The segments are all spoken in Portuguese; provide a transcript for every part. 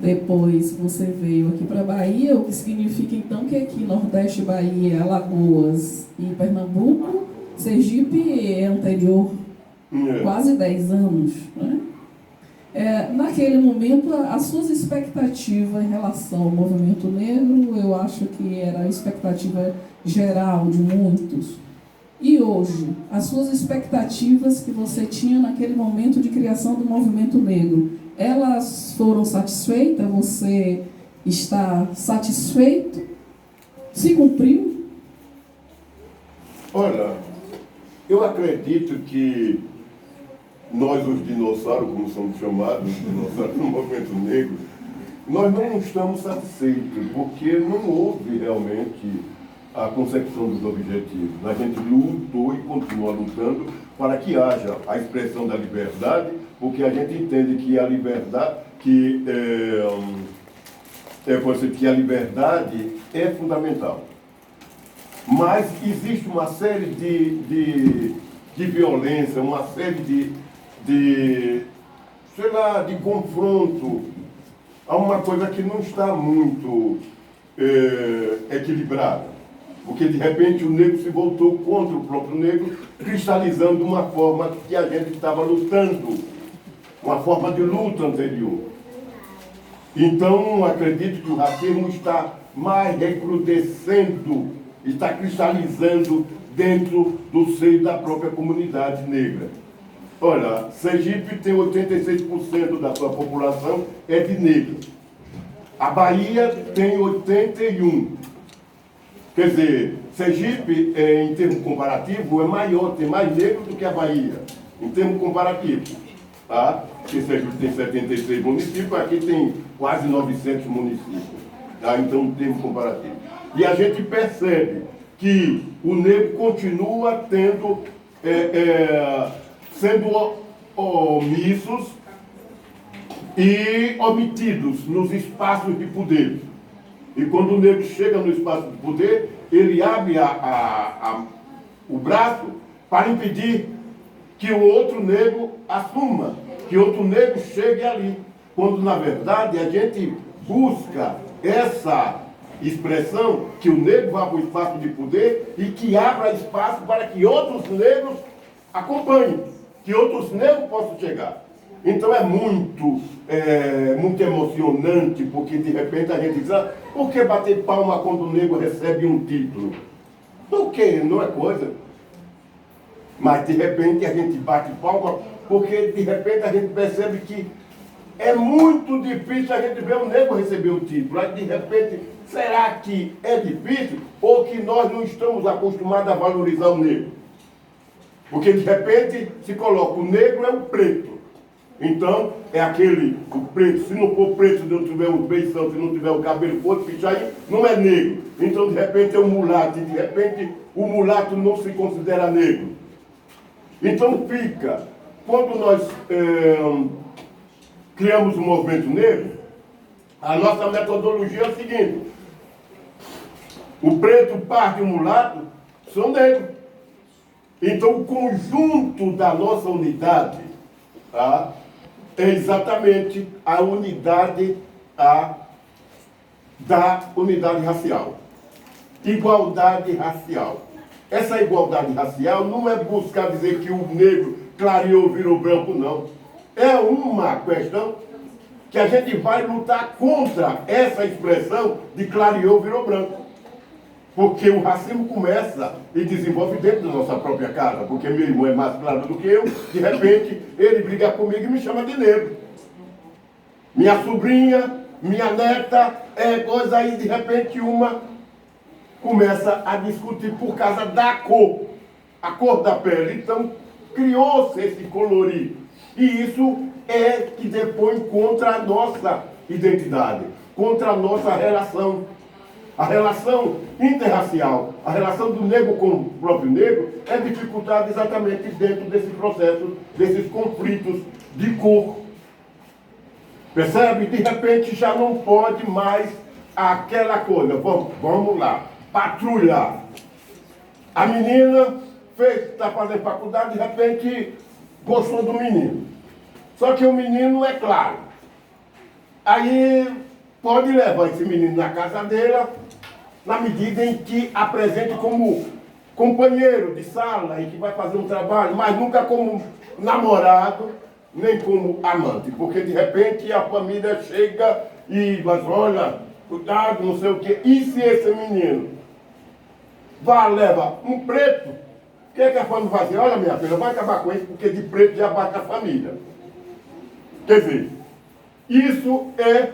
Depois você veio aqui para a Bahia, o que significa então que aqui Nordeste, Bahia, Alagoas e Pernambuco, Sergipe é anterior, quase 10 anos, né? Naquele momento, as suas expectativas em relação ao movimento negro, eu acho que era a expectativa geral de muitos. E hoje, as suas expectativas que você tinha naquele momento de criação do movimento negro, elas foram satisfeitas? Você está satisfeito? Se cumpriu? Olha, eu acredito que nós, os dinossauros, como somos chamados, os dinossauros do movimento negro, nós não estamos satisfeitos, porque não houve realmente a consecução dos objetivos. A gente lutou e continua lutando para que haja a expressão da liberdade, porque a gente entende que a liberdade, que a liberdade é fundamental. Mas existe uma série de violência, uma série de confronto a uma coisa que não está muito equilibrada. Porque, de repente, o negro se voltou contra o próprio negro, cristalizando uma forma que a gente estava lutando, uma forma de luta anterior. Então, acredito que o racismo está mais recrudescendo, está cristalizando dentro do seio da própria comunidade negra. Olha, Sergipe tem 86% da sua população é de negros. A Bahia tem 81%. Quer dizer, Sergipe, em termos comparativos, é maior, tem mais negros do que a Bahia, em termos comparativos. Tá? Porque Sergipe tem 76 municípios, aqui tem quase 900 municípios. Tá? Então, em termos comparativos. E a gente percebe que o negro continua sendo omissos e omitidos nos espaços de poder. E quando o negro chega no espaço de poder, ele abre o braço para impedir que o outro negro assuma, que outro negro chegue ali. Quando, na verdade, a gente busca essa expressão, que o negro vá para o espaço de poder e que abra espaço para que outros negros acompanhem, que outros negros possam chegar. Então é muito emocionante, porque de repente a gente diz, por que bater palma quando o negro recebe um título? Porque não é coisa. Mas de repente a gente bate palma, porque de repente a gente percebe que é muito difícil a gente ver o negro receber o título. Aí de repente, será que é difícil ou que nós não estamos acostumados a valorizar o negro? Porque de repente se coloca o negro é o preto. Então, é o preto, se não for preto, se não tiver o beição, se não tiver o cabelo curto, aí não é negro. Então, de repente, é um mulato, e de repente, o mulato não se considera negro. Então, quando nós criamos o movimento negro, a nossa metodologia é a seguinte: o preto, o pardo e o mulato são negros. Então, o conjunto da nossa unidade, tá, é exatamente a unidade da unidade racial. Igualdade racial. Essa igualdade racial não é buscar dizer que o negro clareou, virou branco, não. É uma questão que a gente vai lutar contra essa expressão de clareou, virou branco. Porque o racismo começa e desenvolve dentro da nossa própria casa. Porque meu irmão é mais claro do que eu, de repente ele briga comigo e me chama de negro. Minha sobrinha, minha neta, coisa aí, de repente uma começa a discutir por causa da cor, a cor da pele. Então criou-se esse colorido. E isso é que depõe contra a nossa identidade, contra a nossa relação. A relação interracial, a relação do negro com o próprio negro é dificultada exatamente dentro desse processo, desses conflitos de cor. Percebe? De repente já não pode mais aquela coisa, vamos lá, patrulhar. A menina está fazendo faculdade, de repente gostou do menino. Só que o menino é claro. Aí pode levar esse menino na casa dela, na medida em que apresente como companheiro de sala e que vai fazer um trabalho, mas nunca como namorado, nem como amante, porque de repente a família chega e mas olha, cuidado, não sei o quê. E se esse menino leva um preto, o que é que a família vai dizer? Olha, minha filha, vai acabar com isso, porque de preto já bate a família. Quer dizer, isso é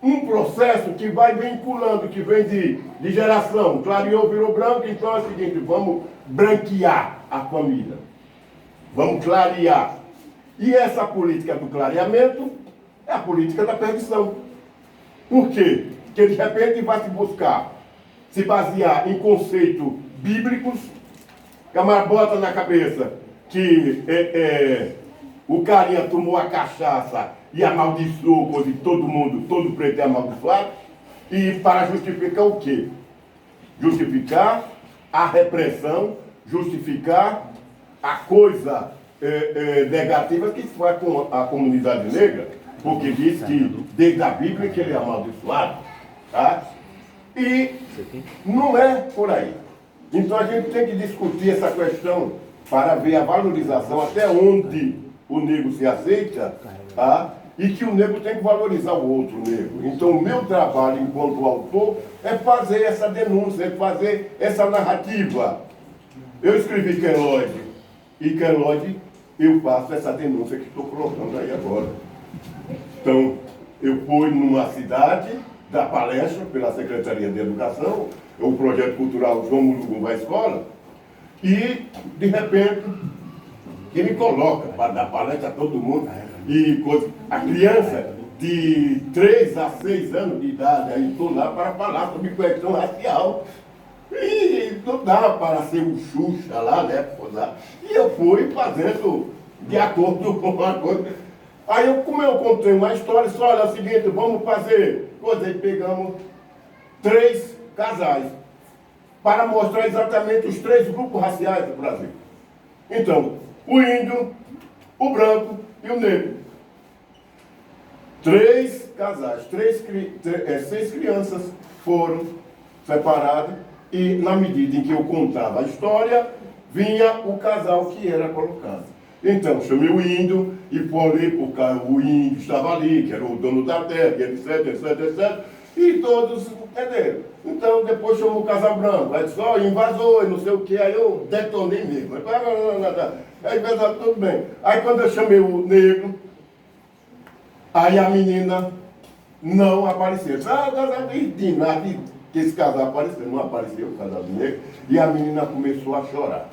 um processo que vai vinculando, que vem de geração. Clareou, virou branco, então é o seguinte, vamos branquear a família. Vamos clarear. E essa política do clareamento é a política da perdição. Por quê? Porque de repente vai se basear em conceitos bíblicos, que a mais bota na cabeça que o carinha tomou a cachaça e amaldiçoou coisa de todo mundo, todo preto é amaldiçoado, e para justificar o quê? Justificar a repressão, justificar a coisa negativa que faz com a comunidade negra, porque diz que desde a Bíblia que ele é amaldiçoado, tá? E não é por aí. Então a gente tem que discutir essa questão para ver a valorização até onde o negro se aceita, tá? E que o negro tem que valorizar o outro negro. Então o meu trabalho enquanto autor é fazer essa denúncia, é fazer essa narrativa. Eu escrevi Queloide, e Queloide eu faço essa denúncia que estou colocando aí agora. Então, eu fui numa cidade, da palestra pela Secretaria de Educação, o projeto cultural João Murugum vai à escola, e, de repente, ele me coloca para dar palestra a todo mundo, e a criança de 3 a 6 anos de idade, aí estou lá para falar sobre questão racial. E não dá para ser um Xuxa lá, né? E eu fui fazendo de acordo com a coisa. Aí, como eu contei uma história, só olha, é o seguinte, vamos fazer. Aí pegamos 3 casais para mostrar exatamente os 3 grupos raciais do Brasil. Então, o índio, o branco e o negro. 3 casais, 6 crianças foram separadas e, na medida em que eu contava a história, vinha o casal que era colocado. Então, chamei o índio e falei porque o índio estava ali, que era o dono da terra, etc, etc, etc, e todos entenderam. Então, depois chamou o casal branco, aí disse, ó, invasou, e não sei o que, aí eu detonei mesmo. Aí pensava, tudo bem. Aí quando eu chamei o negro, aí a menina não apareceu. Ah, de nada que esse casal apareceu. Não apareceu o casal do negro, e a menina começou a chorar.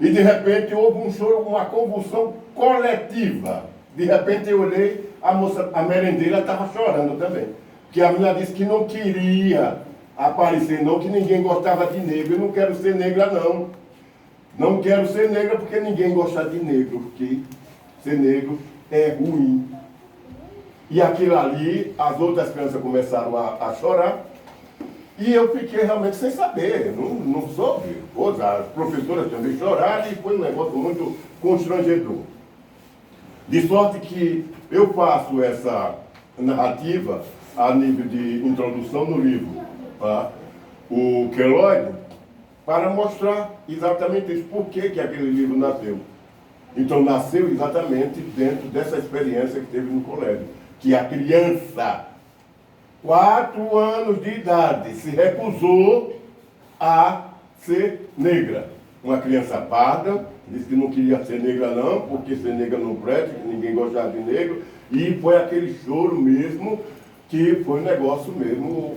E de repente houve um choro, uma convulsão coletiva. De repente eu olhei, a moça, a merendeira estava chorando também. Porque a menina disse que não queria aparecer, não, que ninguém gostava de negro. Eu não quero ser negra, não. Não quero ser negra porque ninguém gosta de negro, porque ser negro é ruim. E aquilo ali, as outras crianças começaram a chorar. E eu fiquei realmente sem saber, não soube. As professoras também choraram e foi um negócio muito constrangedor. De sorte que eu faço essa narrativa a nível de introdução no livro, tá? O Queloide, para mostrar exatamente isso, por que aquele livro nasceu. Então nasceu exatamente dentro dessa experiência que teve no colégio, que a criança, 4 anos de idade, se recusou a ser negra. Uma criança parda, disse que não queria ser negra não, porque ser negra não presta, que ninguém gostava de negro, e foi aquele choro mesmo, que foi um negócio mesmo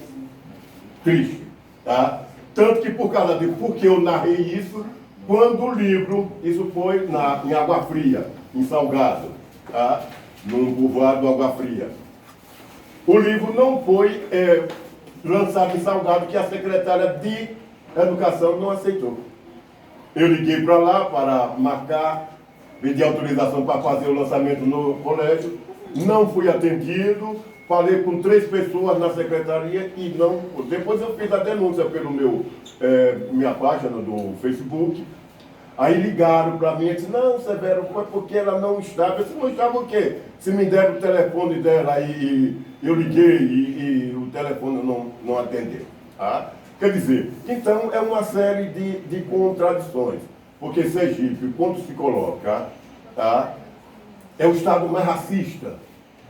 triste, tá? Tanto que por causa de, porque eu narrei isso, quando o livro, isso foi em Água Fria, em Salgado, tá? No povoado Água Fria. O livro não foi lançado em Salgado, que a secretária de Educação não aceitou. Eu liguei para lá para marcar, pedi autorização para fazer o lançamento no colégio, não fui atendido, falei com 3 pessoas na secretaria e não. Depois eu fiz a denúncia pelo minha página do Facebook. Aí ligaram para mim e disse, não, Severo, foi porque ela não estava. Eu disse, não estava o quê? Se me deram o telefone dela e eu liguei e o telefone não atendeu. Tá? Quer dizer, então é uma série de contradições. Porque Sergipe, quando se coloca, tá, é o estado mais racista.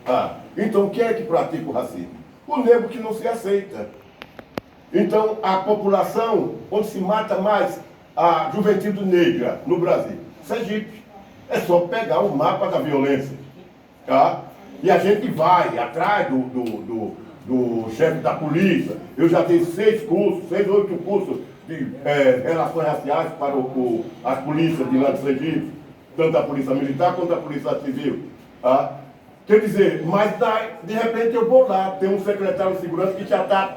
Tá? Então quem é que pratica o racismo? O negro que não se aceita. Então a população, onde se mata mais a juventude negra no Brasil, Sergipe. É só pegar o mapa da violência. Tá? E a gente vai atrás do chefe da polícia. Eu já tenho 6 cursos, 8 cursos de relações raciais para as polícias de lá de Sergipe, tanto a polícia militar quanto a polícia civil. Tá? Quer dizer, mas de repente eu vou lá, tem um secretário de segurança que já está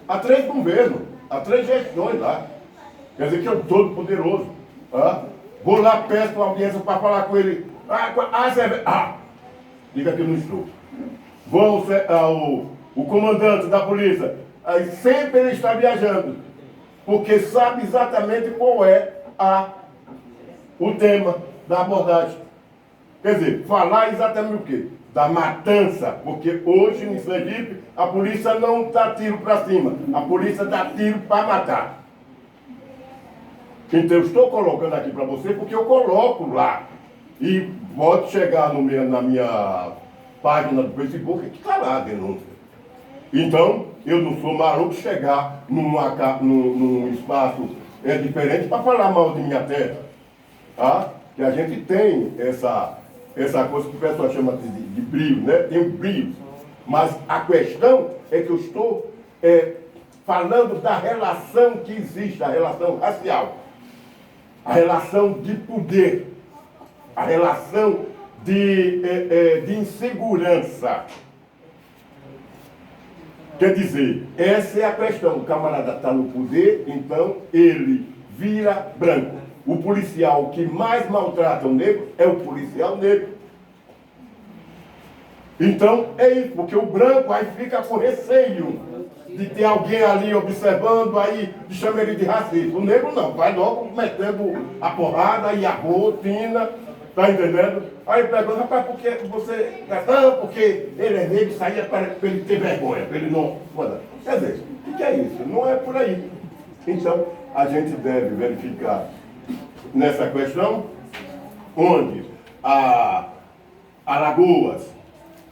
há três governos, há 3 gestões lá. Quer dizer que é um todo poderoso. Tá? Vou lá, peço uma audiência para falar com ele. Diga que eu não estou. Vão o comandante da polícia, aí sempre ele está viajando, porque sabe exatamente qual é o tema da abordagem. Quer dizer, falar exatamente o quê? Da matança, porque hoje em Sergipe a polícia não dá tiro para cima, a polícia dá tiro para matar. Então eu estou colocando aqui para você porque eu coloco lá. E pode chegar na minha página do Facebook que está lá a denúncia. Então, eu não sou maluco chegar num espaço diferente para falar mal de minha terra. Tá? Que a gente tem essa coisa que o pessoal chama de brilho, né? Tem um brilho. Mas a questão é que eu estou falando da relação que existe, a relação racial, a relação de poder, a relação de insegurança. Quer dizer, essa é a questão. O camarada está no poder, então ele vira branco. O policial que mais maltrata o negro é o policial negro. Então é isso, porque o branco aí fica com receio de ter alguém ali observando, aí chama ele de racista. O negro não, vai logo metendo a porrada e a rotina. Está entendendo? Aí pergunta, rapaz, por que você... Não, porque ele é negro, isso aí é para ele ter vergonha, para ele não... Quer dizer, o que é isso? Não é por aí. Então, a gente deve verificar nessa questão, onde Alagoas,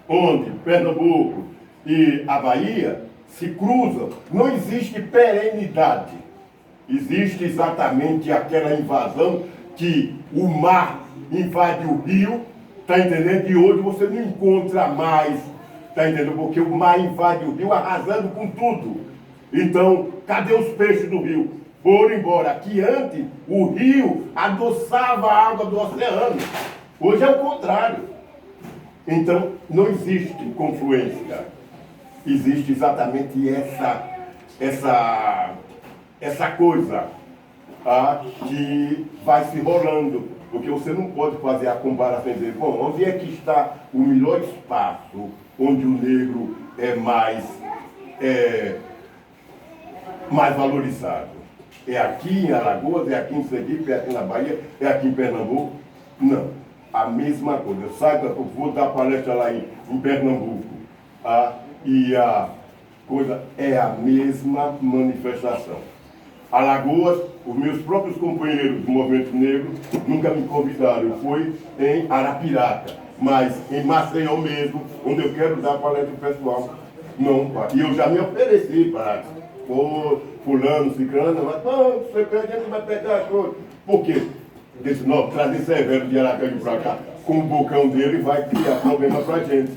onde Pernambuco e a Bahia se cruzam, não existe perenidade. Existe exatamente aquela invasão que o mar invade o rio, tá entendendo? E hoje você não encontra mais, tá entendendo? Porque o mar invade o rio arrasando com tudo. Então, cadê os peixes do rio? Foram embora. Aqui antes, o rio adoçava a água do oceano. Hoje é o contrário. Então, não existe confluência. Existe exatamente essa coisa que vai se rolando. Porque você não pode fazer a comparação e dizer, bom, onde é que está o melhor espaço onde o negro é mais valorizado? É aqui em Alagoas, é aqui em Sergipe, é aqui na Bahia, é aqui em Pernambuco? Não. A mesma coisa. Eu vou dar palestra lá em Pernambuco. E a coisa é a mesma manifestação. Alagoas, os meus próprios companheiros do movimento negro nunca me convidaram. Eu fui em Arapiraca, mas em Maceió mesmo, onde eu quero dar palestra pessoal. Não, e eu já me ofereci para fulano, ciclano, mas não, você a gente vai pegar as coisas. Por quê? Disse, não, trazer Severo de Aracaju para cá, com o bocão dele vai criar problema para a gente.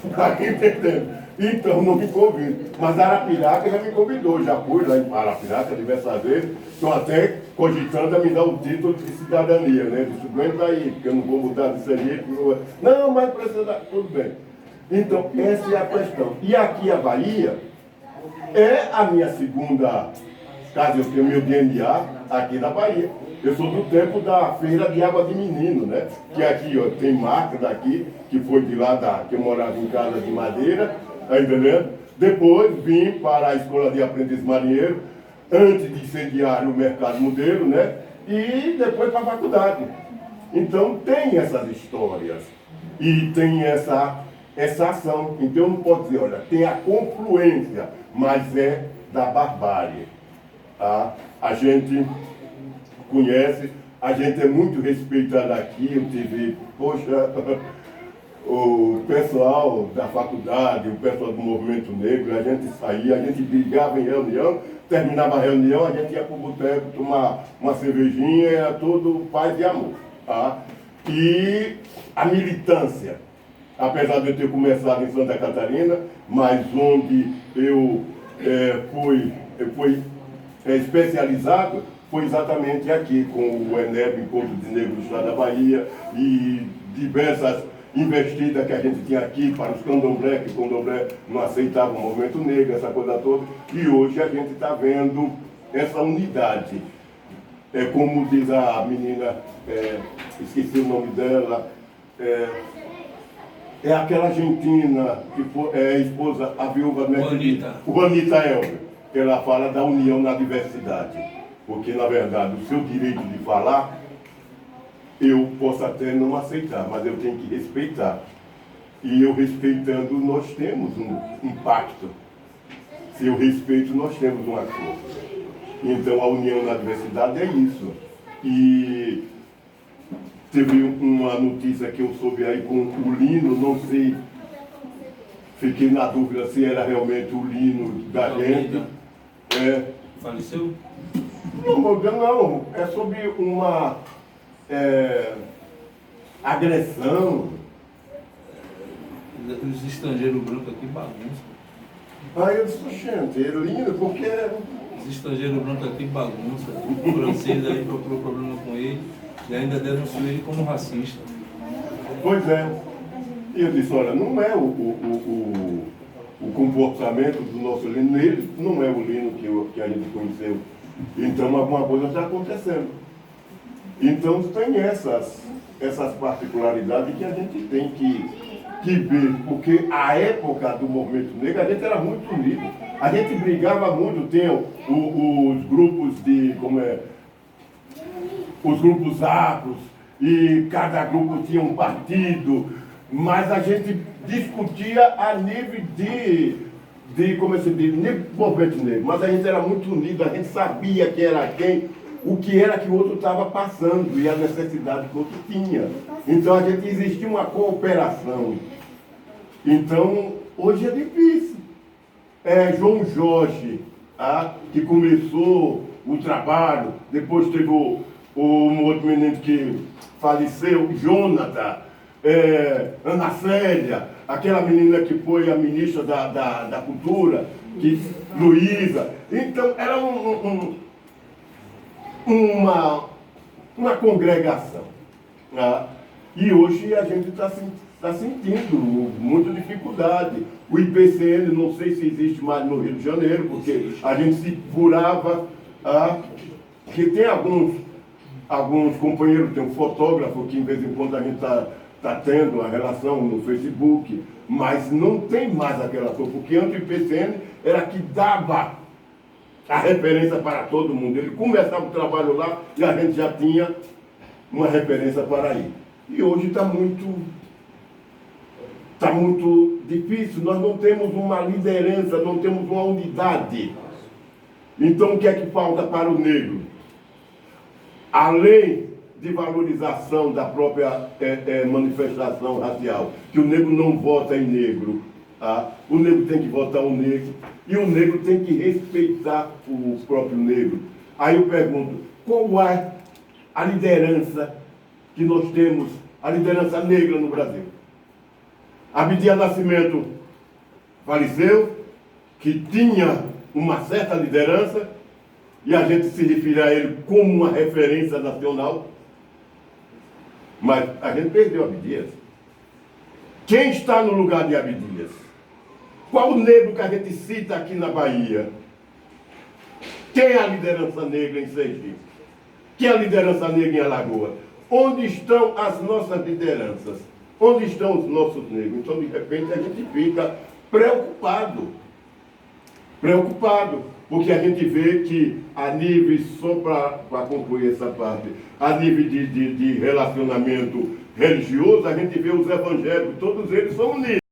Está entendendo? Então não me convido. Mas Arapiraca já me convidou, já fui lá em Arapiraca diversas vezes. Estou até cogitando a me dar o título de cidadania, né? Disse, aguenta aí, porque eu não vou mudar de serviço. Não, mas precisa, tudo bem. Então, essa é a questão. E aqui a Bahia é a minha segunda casa, eu tenho meu DNA aqui na Bahia. Eu sou do tempo da Feira de Água de Menino, né? Que aqui, ó, tem marca daqui, que foi de lá, que eu morava em casa de madeira, tá entendendo? Depois vim para a Escola de Aprendiz Marinheiro, antes de incendiar o Mercado Modelo, né? e depois para a faculdade. Então tem essas histórias e tem essa ação. Então não pode dizer, olha, tem a confluência, mas é da barbárie. Tá? A gente conhece, a gente é muito respeitado aqui, eu tive, poxa, o pessoal da faculdade, o pessoal do movimento negro, a gente saía, a gente brigava em reunião, terminava a reunião, a gente ia para o boteco tomar uma cervejinha, era tudo paz e amor. Tá? E a militância, apesar de eu ter começado em Santa Catarina, mas onde eu fui especializado, foi exatamente aqui, com o ENEB, Encontro de Negros do Estado da Bahia, e diversas investidas que a gente tinha aqui para os candomblé, que o candomblé não aceitava o movimento negro, essa coisa toda, e hoje a gente está vendo essa unidade. É como diz a menina, esqueci o nome dela, é aquela argentina que é esposa, a viúva Juanita Elber. Ela fala da união na diversidade. Porque, na verdade, o seu direito de falar, eu posso até não aceitar, mas eu tenho que respeitar. E eu respeitando, nós temos um impacto. Se eu respeito, nós temos uma força. Então, a união na diversidade é isso. E teve uma notícia que eu soube aí com o Lino, não sei, fiquei na dúvida se era realmente o Lino da gente. Faleceu? Não, é sobre uma agressão. Os estrangeiros brancos aqui bagunçam. Aí eu disse, gente, é lindo, porque... Os estrangeiros brancos aqui bagunçam. O francês aí procurou problema com ele e ainda denunciou ele como racista. Pois é. E eu disse, olha, não é o comportamento do nosso Lino, ele não é o Lino que a gente conheceu. Então alguma coisa está acontecendo. Então tem essas particularidades que a gente tem que ver, porque a época do movimento negro a gente era muito unido. A gente brigava muito, tem os grupos de, os grupos afros, e cada grupo tinha um partido, mas a gente discutia a nível de como se diz, nível do movimento negro, mas a gente era muito unido, a gente sabia quem era quem, o que era que o outro estava passando e a necessidade que o outro tinha. Então a gente existia uma cooperação. Então, hoje é difícil. João Jorge, que começou o trabalho, depois teve um outro menino que faleceu, Jonathan, Ana Célia, aquela menina que foi a ministra da Cultura, Luísa. Então, era uma congregação. E hoje a gente está sentindo muita dificuldade. O IPCN, não sei se existe mais no Rio de Janeiro, porque a gente se furava, que tem alguns companheiros, tem um fotógrafo que de vez em quando a gente está tendo a relação no Facebook, mas não tem mais aquela coisa, porque antes o IPCN era que dava a referência para todo mundo. Ele começava o trabalho lá e a gente já tinha uma referência para ir. E hoje está muito difícil, nós não temos uma liderança, não temos uma unidade. Então o que é que falta para o negro? Além de valorização da própria manifestação racial, que o negro não vota em negro, o negro tem que votar um negro, e o negro tem que respeitar o próprio negro. Aí eu pergunto, qual é a liderança que nós temos, a liderança negra no Brasil? Abdias Nascimento faleceu, que tinha uma certa liderança, e a gente se refere a ele como uma referência nacional, mas a gente perdeu Abdias. Quem está no lugar de Abdias? Qual o negro que a gente cita aqui na Bahia? Quem é a liderança negra em Sergipe? Quem é a liderança negra em Alagoas? Onde estão as nossas lideranças? Onde estão os nossos negros? Então, de repente, a gente fica preocupado. Preocupado, porque a gente vê que a nível, só para concluir essa parte, a nível de relacionamento religioso, a gente vê os evangélicos, todos eles são unidos.